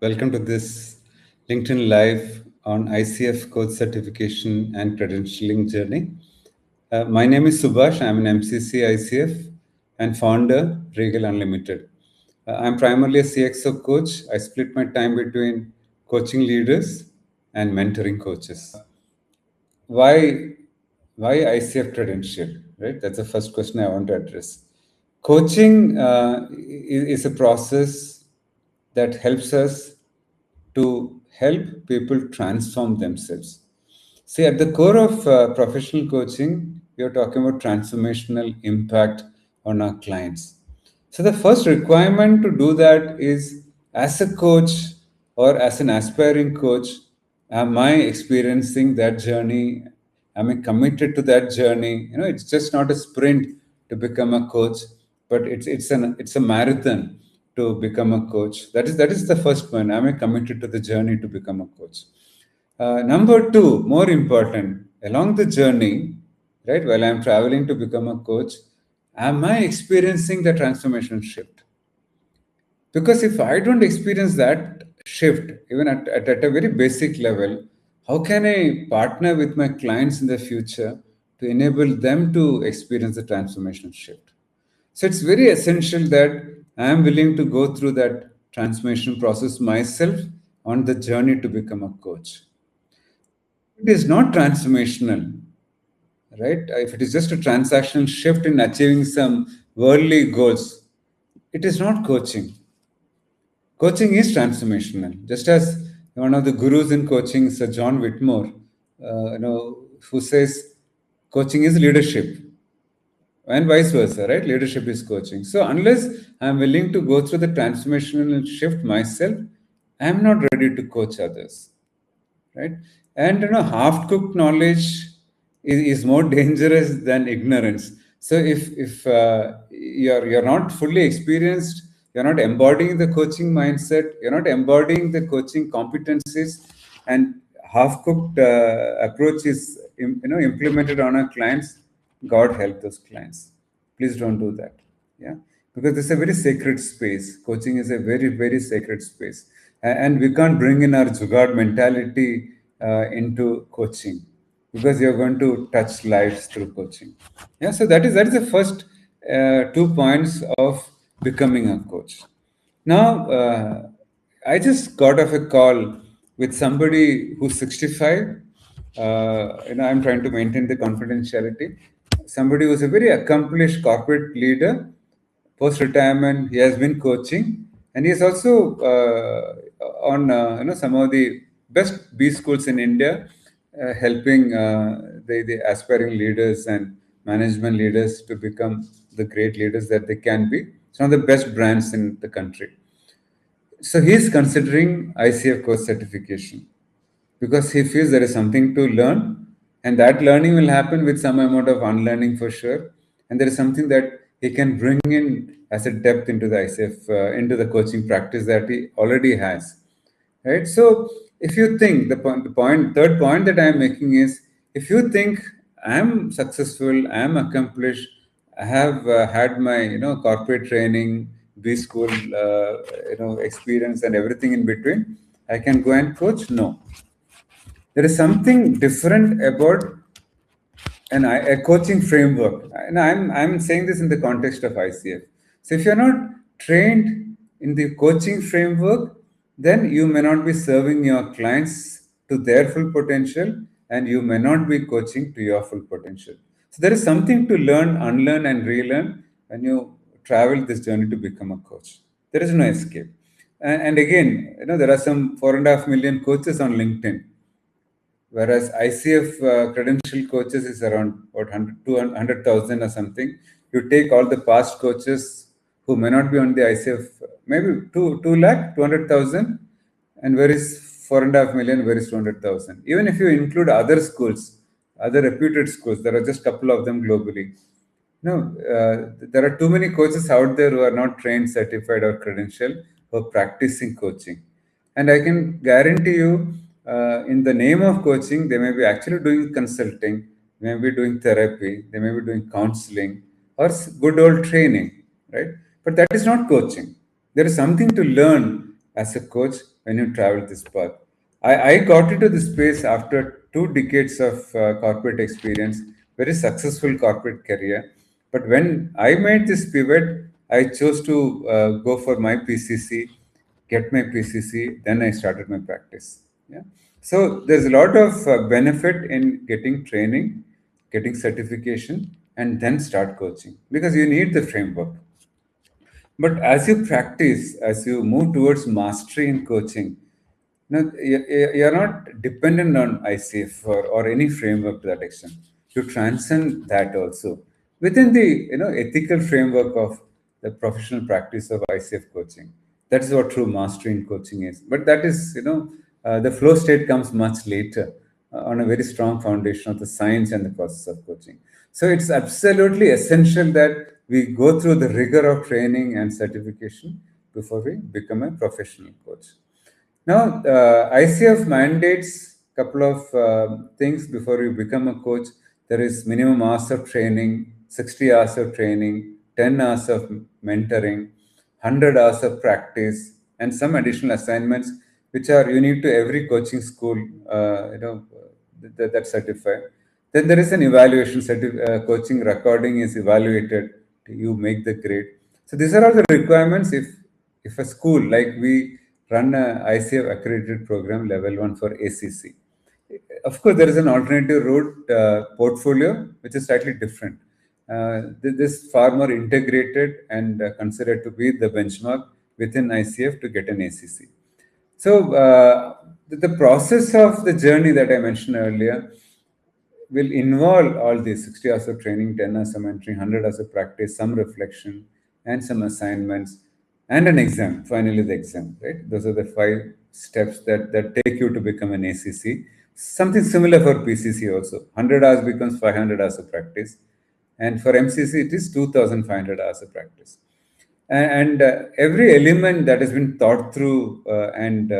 Welcome to this LinkedIn Live on ICF Coach Certification and Credentialing Journey. My name is Subash. I'm an MCC ICF and founder, Regal Unlimited. I'm primarily a CXO coach. I split my time between coaching leaders and mentoring coaches. Why, why ICF Credential, right? That's the first question I want to address. Coaching is a process that helps us to help people transform themselves. See, at the core of professional coaching, we are talking about transformational impact on our clients. So, the first requirement to do that is as a coach or as an aspiring coach, am I experiencing that journey? Am I committed to that journey? It's just not a sprint to become a coach, but it's a marathon to become a coach. That is the first one. Am I committed to the journey to become a coach? Number two, more important, along the journey, right, while I'm traveling to become a coach, am I experiencing the transformation shift? Because if I don't experience that shift, even at a very basic level, how can I partner with my clients in the future to enable them to experience the transformation shift? So it's very essential that I am willing to go through that transformation process myself on the journey to become a coach. It is not transformational, right? If it is just a transactional shift in achieving some worldly goals, it is not coaching. Coaching is transformational. Just as one of the gurus in coaching, Sir John Whitmore, who says coaching is leadership, and vice versa, right? Leadership is coaching. So unless I'm willing to go through the transformational shift myself, I'm not ready to coach others, right? And half-cooked knowledge is more dangerous than ignorance. So if you're not fully experienced, you're not embodying the coaching mindset, you're not embodying the coaching competencies, and half-cooked approach is implemented on our clients, God help those clients. Please don't do that. Yeah, because it's a very sacred space. Coaching is a very, very sacred space, and we can't bring in our jugaad mentality into coaching, because you're going to touch lives through coaching. Yeah, so that is the first 2 points of becoming a coach. Now, I just got off a call with somebody who's 65. I'm trying to maintain the confidentiality. Somebody who's a very accomplished corporate leader, post retirement. He has been coaching, and he is also on some of the best B schools in India, helping the aspiring leaders and management leaders to become the great leaders that they can be. It's one of the best brands in the country. So he's considering ICF course certification because he feels there is something to learn, and that learning will happen with some amount of unlearning for sure. And there is something that he can bring in as a depth into the ICF, into the coaching practice that he already has. Right. So if you think third point that I am making is, if you think I am successful, I am accomplished, I have had my corporate training, B school experience, and everything in between, I can go and coach. No, there is something different about a coaching framework. And I'm saying this in the context of ICF. So if you're not trained in the coaching framework, then you may not be serving your clients to their full potential, and you may not be coaching to your full potential. So there is something to learn, unlearn, and relearn when you travel this journey to become a coach. There is no escape. And again, there are some 4.5 million coaches on LinkedIn, whereas ICF credential coaches is around 200,000 or something. You take all the past coaches who may not be on the ICF, maybe 2 lakh, 200,000, and where is 4.5 million, where is 200,000? Even if you include other schools, other reputed schools, there are just a couple of them globally. There are too many coaches out there who are not trained, certified, or credentialed, who are practicing coaching. And I can guarantee you, in the name of coaching, they may be actually doing consulting, they may be doing therapy, they may be doing counseling, or good old training, right? But that is not coaching. There is something to learn as a coach when you travel this path. I got into this space after 2 decades of corporate experience, very successful corporate career. But when I made this pivot, I chose to go for my PCC, get my PCC, then I started my practice. Yeah. So there's a lot of benefit in getting training, getting certification, and then start coaching because you need the framework. But as you practice, as you move towards mastery in coaching, you're not dependent on ICF or any framework to that extent. You transcend that also within the ethical framework of the professional practice of ICF coaching. That is what true mastery in coaching is. But that is, the flow state comes much later on a very strong foundation of the science and the process of coaching. So it's absolutely essential that we go through the rigor of training and certification before we become a professional coach. Now, ICF mandates couple of things before you become a coach. There is minimum hours of training, 60 hours of training, 10 hours of mentoring, 100 hours of practice, and some additional assignments which are unique to every coaching school, that certify. Then there is an evaluation. Coaching recording is evaluated. You make the grade. So these are all the requirements if a school like we run a ICF accredited program level 1 for ACC. Of course, there is an alternative route portfolio which is slightly different. This far more integrated and considered to be the benchmark within ICF to get an ACC. So the process of the journey that I mentioned earlier will involve all these 60 hours of training, 10 hours of mentoring, 100 hours of practice, some reflection, and some assignments, and an exam, finally the exam, right? Those are the 5 steps that take you to become an ACC. Something similar for PCC also. 100 hours becomes 500 hours of practice. And for MCC, it is 2,500 hours of practice. And every element that has been thought through and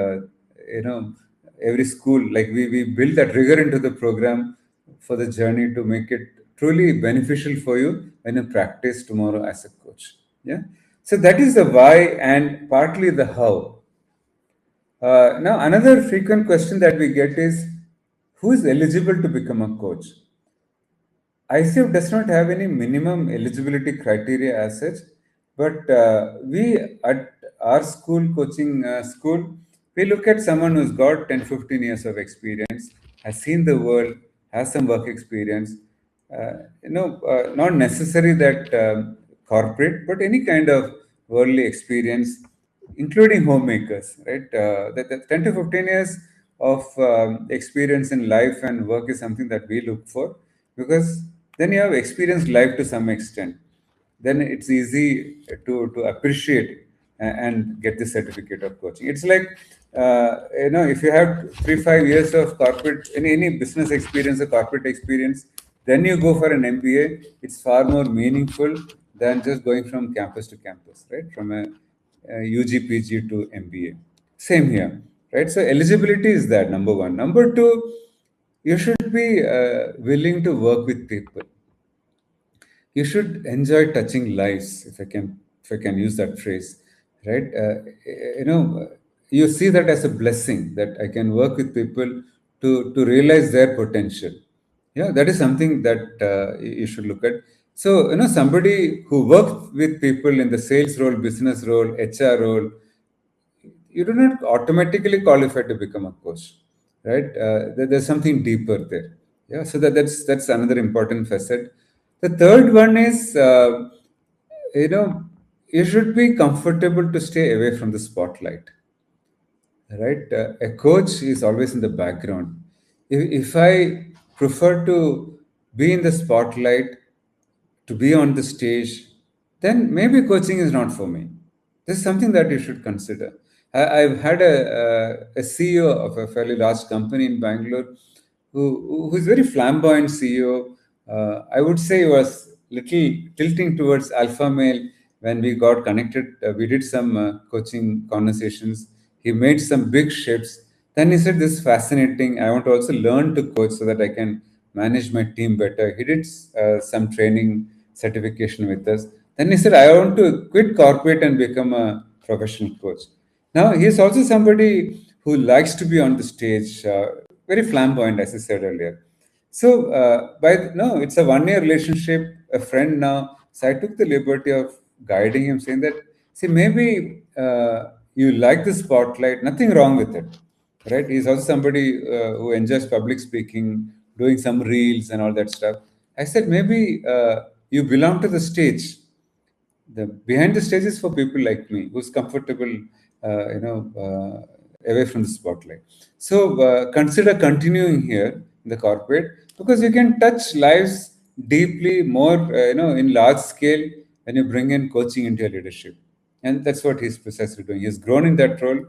every school, like we build that rigor into the program for the journey to make it truly beneficial for you when you practice tomorrow as a coach. Yeah. So that is the why and partly the how. Now, another frequent question that we get is, who is eligible to become a coach? ICF does not have any minimum eligibility criteria as such, but we at our school, coaching school, we look at someone who's got 10, 15 years of experience, has seen the world, has some work experience, not necessary that corporate, but any kind of worldly experience, including homemakers, right? That 10 to 15 years of experience in life and work is something that we look for because then you have experienced life to some extent. Then it's easy to appreciate and get the certificate of coaching. It's like, if you have 3 5 years of corporate, any business experience or corporate experience, then you go for an MBA. It's far more meaningful than just going from campus to campus, right? From a UG, to MBA. Same here, right? So eligibility is that number one. Number two, you should be willing to work with people. You should enjoy touching lives, if I can use that phrase, right? You see that as a blessing that I can work with people to realize their potential. Yeah, that is something that you should look at. So somebody who works with people in the sales role, business role, HR role, you do not automatically qualify to become a coach, right? There's something deeper there. Yeah, so that's another important facet. The third one is, you know, you should be comfortable to stay away from the spotlight, right? A coach is always in the background. If I prefer to be in the spotlight, to be on the stage, then maybe coaching is not for me. This is something that you should consider. I've had a CEO of a fairly large company in Bangalore who is very flamboyant CEO. I would say he was little tilting towards alpha male when we got connected. We did some coaching conversations. He made some big shifts. Then he said, "This is fascinating. I want to also learn to coach so that I can manage my team better." He did some training certification with us. Then he said, "I want to quit corporate and become a professional coach." Now, he is also somebody who likes to be on the stage, very flamboyant, as I said earlier. So, no, it's a 1 year relationship, a friend now. So, I took the liberty of guiding him, saying that, see, maybe you like the spotlight, nothing wrong with it, right? He's also somebody who enjoys public speaking, doing some reels and all that stuff. I said, maybe you belong to the stage. The behind the stage is for people like me who's comfortable away from the spotlight. So consider continuing here in the corporate, because you can touch lives deeply more in large scale when you bring in coaching into your leadership. And that's what he's precisely doing. He's grown in that role.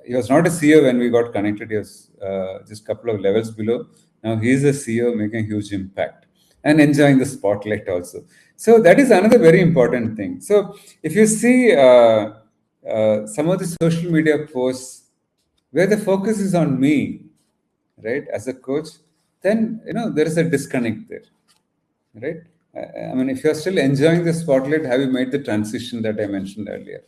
He was not a CEO when we got connected. He was just a couple of levels below. Now he's a CEO making a huge impact and enjoying the spotlight also. So that is another very important thing. So if you see some of the social media posts where the focus is on me, right, as a coach, then there is a disconnect there, right? I mean, if you're still enjoying the spotlight, have you made the transition that I mentioned earlier?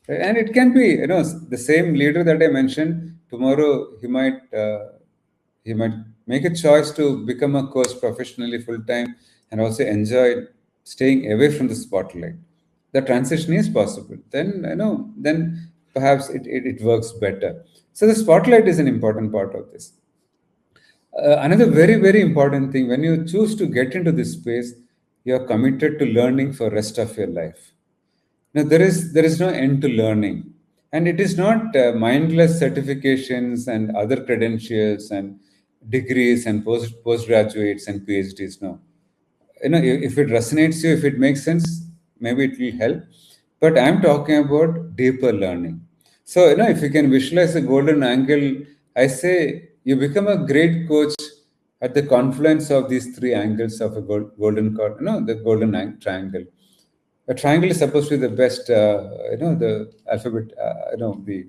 Right? And it can be, the same leader that I mentioned. Tomorrow, he might make a choice to become a coach professionally full time and also enjoy staying away from the spotlight. The transition is possible. Then perhaps it works better. So the spotlight is an important part of this. Another very, very important thing, when you choose to get into this space, you are committed to learning for rest of your life. Now, there is no end to learning, and it is not mindless certifications and other credentials and degrees and postgraduates and PhDs. No, if it resonates you, if it makes sense, maybe it will help. But I'm talking about deeper learning. So if you can visualize a golden angle, I say you become a great coach at the confluence of these three angles of a golden cord, the golden triangle. A triangle is supposed to be the best, the alphabet, the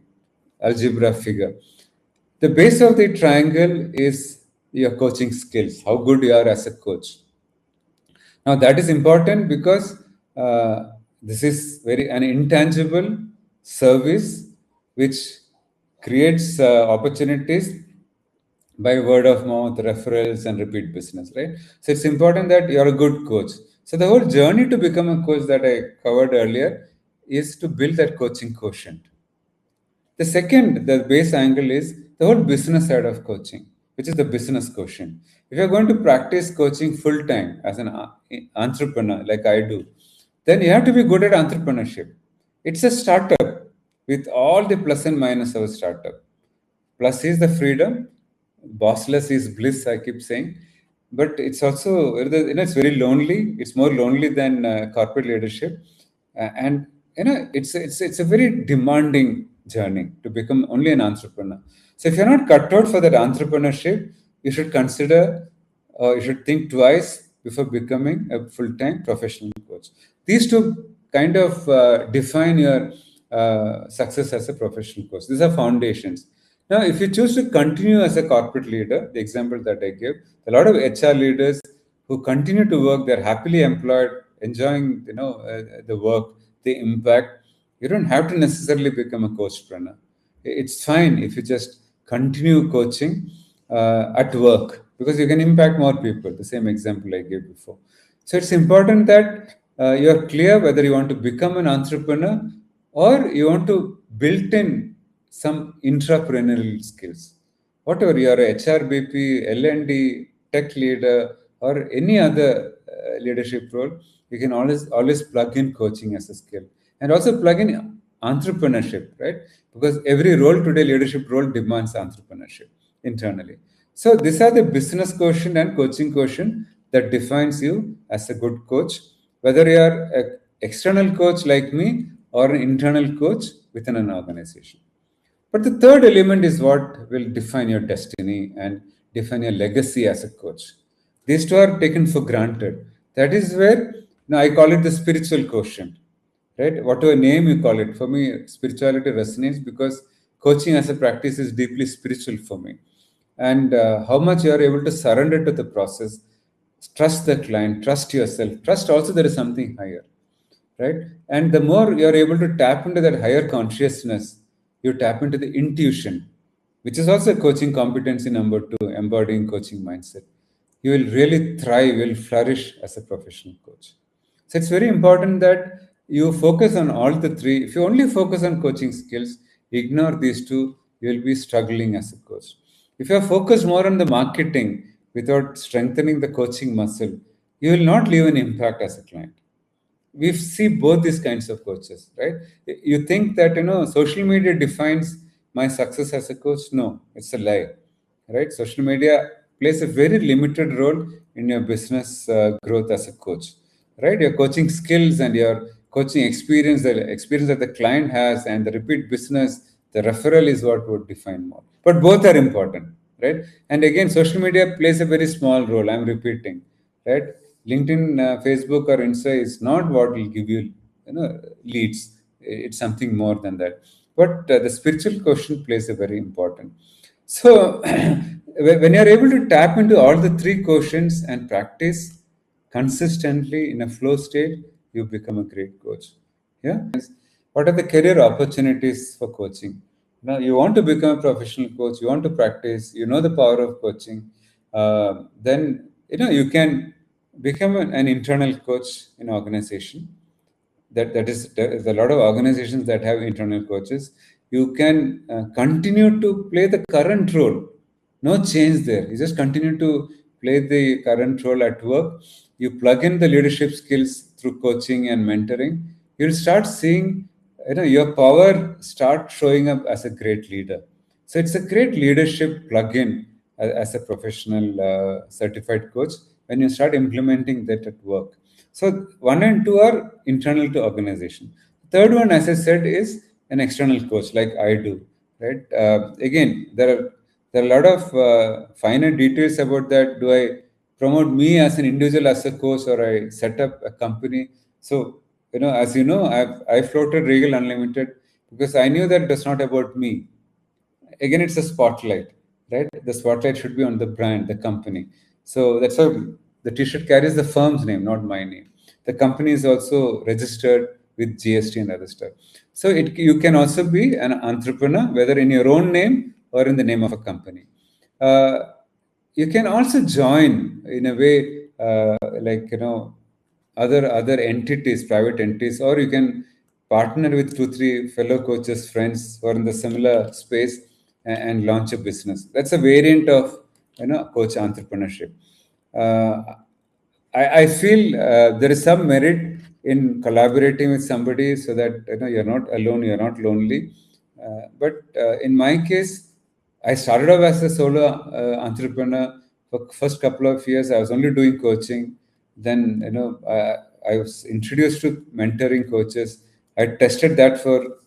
algebra figure. The base of the triangle is your coaching skills, how good you are as a coach. Now that is important because this is very an intangible service which creates opportunities by word of mouth, referrals, and repeat business, right? So it's important that you're a good coach. So the whole journey to become a coach that I covered earlier is to build that coaching quotient. The second, the base angle is the whole business side of coaching, which is the business quotient. If you're going to practice coaching full time as an entrepreneur, like I do, then you have to be good at entrepreneurship. It's a startup with all the plus and minus of a startup. Plus is the freedom, bossless is bliss, I keep saying. But it's also, it's very lonely. It's more lonely than corporate leadership. And it's a very demanding journey to become only an entrepreneur. So if you're not cut out for that entrepreneurship, you should consider, or you should think twice before becoming a full-time professional coach. These two kind of define your success as a professional coach. These are foundations. Now, if you choose to continue as a corporate leader, the example that I gave, a lot of HR leaders who continue to work, they're happily employed, enjoying the work, the impact. You don't have to necessarily become a coachpreneur. It's fine if you just continue coaching at work, because you can impact more people. The same example I gave before. So it's important that you're clear whether you want to become an entrepreneur or you want to build in some intrapreneurial skills. Whatever you are, a HRBP, L&D, tech leader, or any other leadership role, you can always plug in coaching as a skill, and also plug in entrepreneurship, right? Because every role today, leadership role demands entrepreneurship internally. So these are the business quotient and coaching quotient that defines you as a good coach, whether you are an external coach like me or an internal coach within an organization. But the third element is what will define your destiny and define your legacy as a coach. These two are taken for granted. That is where now I call it the spiritual quotient, right? Whatever name you call it, for me, spirituality resonates because coaching as a practice is deeply spiritual for me. And how much you are able to surrender to the process, trust the client, trust yourself, trust also there is something higher, right? And the more you are able to tap into that higher consciousness, You tap into the intuition, which is also coaching competency number two, embodying coaching mindset. You will really thrive, you will flourish as a professional coach. So it's very important that you focus on all the three. If you only focus on coaching skills, ignore these two, you will be struggling as a coach. If you are focused more on the marketing without strengthening the coaching muscle, you will not leave an impact as a client. We see both these kinds of coaches, right? You think that social media defines my success as a coach. No, it's a lie, right? Social media plays a very limited role in your business growth as a coach, right? Your coaching skills and your coaching experience, the experience that the client has, and the repeat business, the referral is what would define more. But both are important, right? And again, social media plays a very small role. I'm repeating, right? LinkedIn, Facebook, or Insta is not what will give you, leads. It's something more than that. But the spiritual quotient plays a very important. So when you're able to tap into all the three quotients and practice consistently in a flow state, you become a great coach. Yeah. What are the career opportunities for coaching? Now you want to become a professional coach, you want to practice, the power of coaching. Then you can become an internal coach in organization. That is there's a lot of organizations that have internal coaches. You can continue to play the current role. No change there. You just continue to play the current role at work. You plug in the leadership skills through coaching and mentoring. You'll start seeing your power start showing up as a great leader. So it's a great leadership plug-in as a professional certified coach when you start implementing that at work. So one and two are internal to organization. Third one, as I said, is an external coach, like I do. Right? Again, there are a lot of finer details about that. Do I promote me as an individual as a coach, or I set up a company? So as you know, I floated Regal Unlimited because I knew that it's not about me. Again, it's a spotlight, right? The spotlight should be on the brand, the company. So that's why the t-shirt carries the firm's name, not my name. The company is also registered with GST and other stuff. So you can also be an entrepreneur, whether in your own name or in the name of a company. uh, you can also join in a way, like other entities, private entities, or you can partner with two three fellow coaches, friends who are in the similar space, and launch a business. That's a variant of coach entrepreneurship. uh, I feel there is some merit in collaborating with somebody so that you're not alone, you're not lonely. But in my case, I started off as a solo entrepreneur. For first couple of years, I was only doing coaching. Then I was introduced to mentoring coaches. I tested that for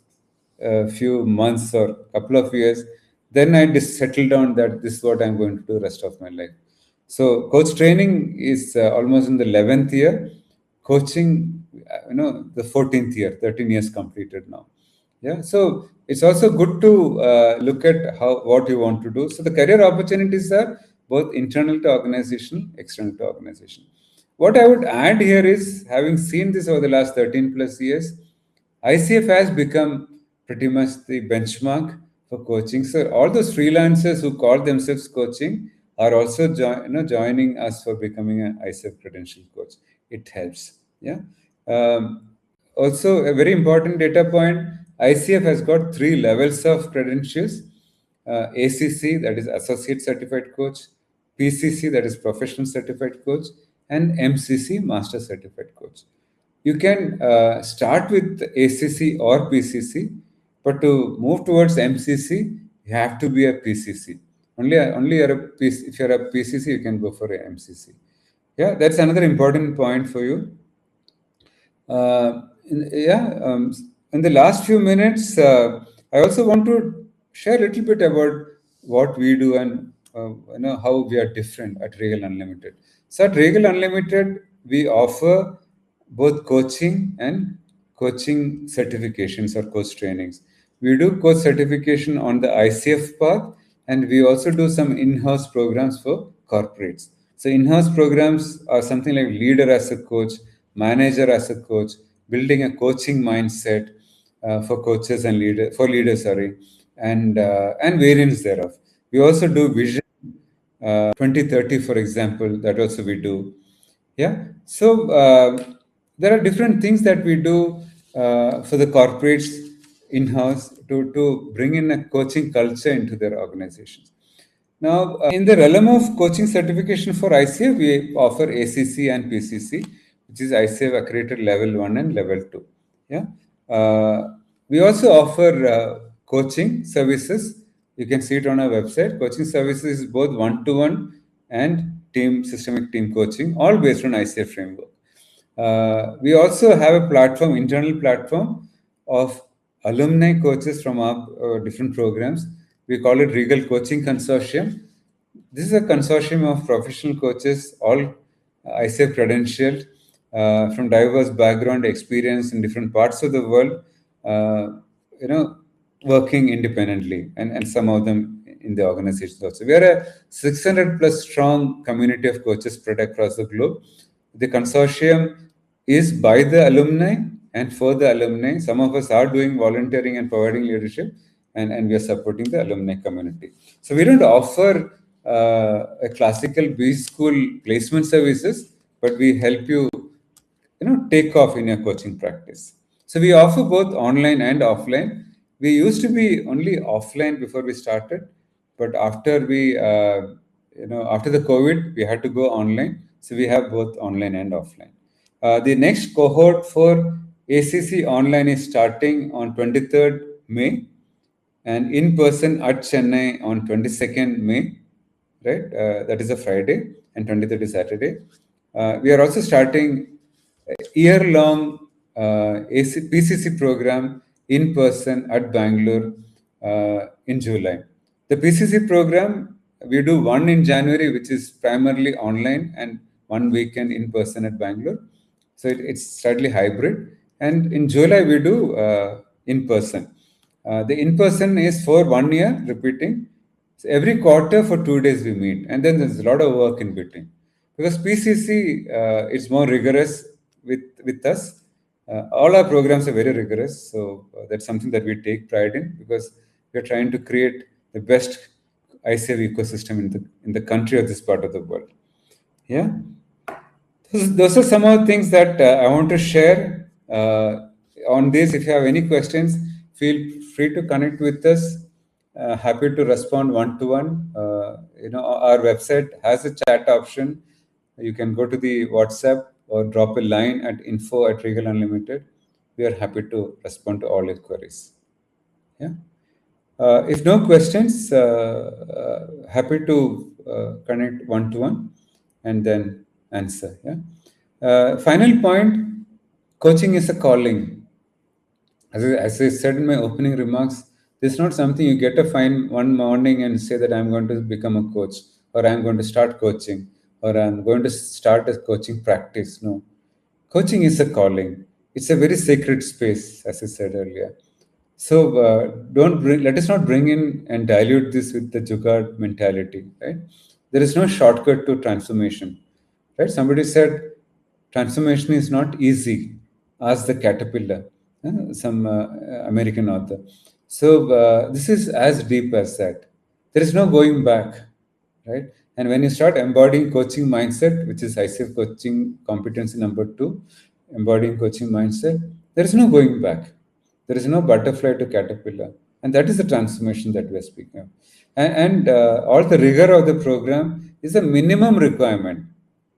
a few months or couple of years. Then I just settled down that this is what I'm going to do rest of my life. So coach training is almost in the 11th year. Coaching, the 14th year, 13 years completed now. Yeah. So it's also good to look at what you want to do. So the career opportunities are both internal to organization, external to organization. What I would add here is, having seen this over the last 13 plus years, ICF has become pretty much the benchmark for coaching. So all those freelancers who call themselves coaching are also joining us for becoming an ICF credential coach. It helps. Yeah. Um, Also, a very important data point: ICF has got three levels of credentials: ACC, that is Associate Certified Coach; PCC, that is Professional Certified Coach; and MCC, Master Certified Coach. You can start with ACC or PCC, but to move towards MCC, you have to be a PCC. Only if you're a PCC, you can go for a MCC. Yeah, that's another important point for you. Yeah, in the last few minutes, I also want to share a little bit about what we do and how we are different at Regal Unlimited. So at Regal Unlimited, we offer both coaching and coaching certifications or coach trainings. We do coach certification on the ICF path, and we also do some in-house programs for corporates. So in-house programs are something like leader as a coach, manager as a coach, building a coaching mindset, for coaches and leaders, and variants thereof. We also do vision 2030, for example. That also we do. Yeah. So there are different things that we do for the corporates in-house to bring in a coaching culture into their organizations. Now, in the realm of coaching certification for ICF, we offer ACC and PCC, which is ICF accredited level 1 and level 2. Yeah. We also offer coaching services. You can see it on our website. Coaching services is both one-to-one and systemic team coaching, all based on ICF framework. We also have a platform, internal platform of alumni coaches from our different programs. We call it Regal Coaching Consortium. This is a consortium of professional coaches, all ICF credentialed, from diverse background, experience in different parts of the world, you know, working independently, and some of them in the organizations also. We are a 600 plus strong community of coaches spread across the globe. The consortium is by the alumni and for the alumni. Some of us are doing volunteering and providing leadership, and we are supporting the alumni community. So we don't offer a classical B school placement services, but we help you, take off in your coaching practice. So we offer both online and offline. We used to be only offline before we started, but after after the COVID, we had to go online. So we have both online and offline. The next cohort for ACC Online is starting on 23rd May and in person at Chennai on 22nd May, right? That is a Friday, and 23rd is Saturday. We are also starting a year-long PCC program in person at Bangalore in July. The PCC program, we do one in January, which is primarily online, and one weekend in person at Bangalore. So it's slightly hybrid. And in July, we do in person. The in person is for 1 year, repeating. So every quarter for 2 days we meet, and then there's a lot of work in between. Because PCC is more rigorous with us. All our programs are very rigorous, so that's something that we take pride in, because we're trying to create the best ICF ecosystem in the country of this part of the world. Yeah. Those are some of the things that I want to share on this. If you have any questions, feel free to connect with us. Happy to respond one-to-one. Our website has a chat option. You can go to the WhatsApp or drop a line at info@Regal Unlimited. We are happy to respond to all your queries. Yeah. If no questions, happy to connect one-to-one and then answer. Yeah. Final point: coaching is a calling. As I said in my opening remarks, this is not something you get to find one morning and say that I'm going to become a coach, or I'm going to start coaching, or I'm going to start a coaching practice. No, coaching is a calling. It's a very sacred space, as I said earlier. So let us not bring in and dilute this with the jugaad mentality, right? There is no shortcut to transformation, right? Somebody said transformation is not easy. Ask the caterpillar, some American author. So this is as deep as that. There is no going back, right? And when you start embodying coaching mindset, which is ICF coaching competency number 2, embodying coaching mindset, there is no going back. There is no butterfly to caterpillar. And that is the transformation that we are speaking of. And all the rigor of the program is a minimum requirement.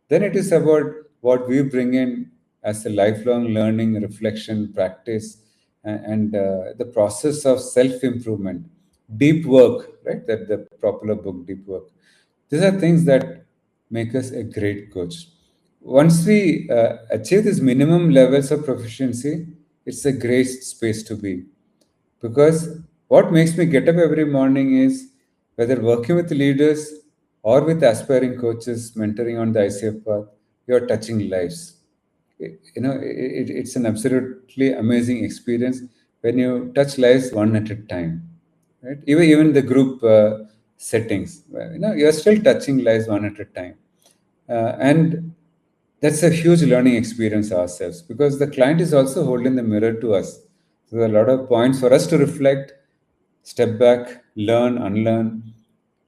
Then it is about what we bring in as a lifelong learning, reflection, practice, and the process of self-improvement, deep work, right? That the popular book, Deep Work. These are things that make us a great coach. Once we achieve these minimum levels of proficiency, it's a great space to be. Because what makes me get up every morning is whether working with leaders or with aspiring coaches, mentoring on the ICF path, you're touching lives. It's an absolutely amazing experience when you touch lives one at a time, right? Even the group settings, you're still touching lives one at a time. And that's a huge learning experience ourselves, because the client is also holding the mirror to us. So there are a lot of points for us to reflect, step back, learn, unlearn,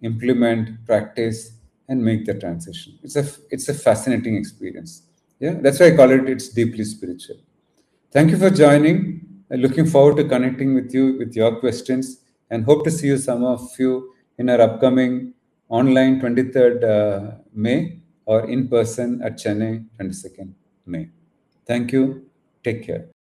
implement, practice, and make the transition. It's a fascinating experience. Yeah, that's why I call it. It's deeply spiritual. Thank you for joining. Looking forward to connecting with you with your questions, and hope to see you, some of you, in our upcoming online 23rd May or in person at Chennai 22nd May. Thank you. Take care.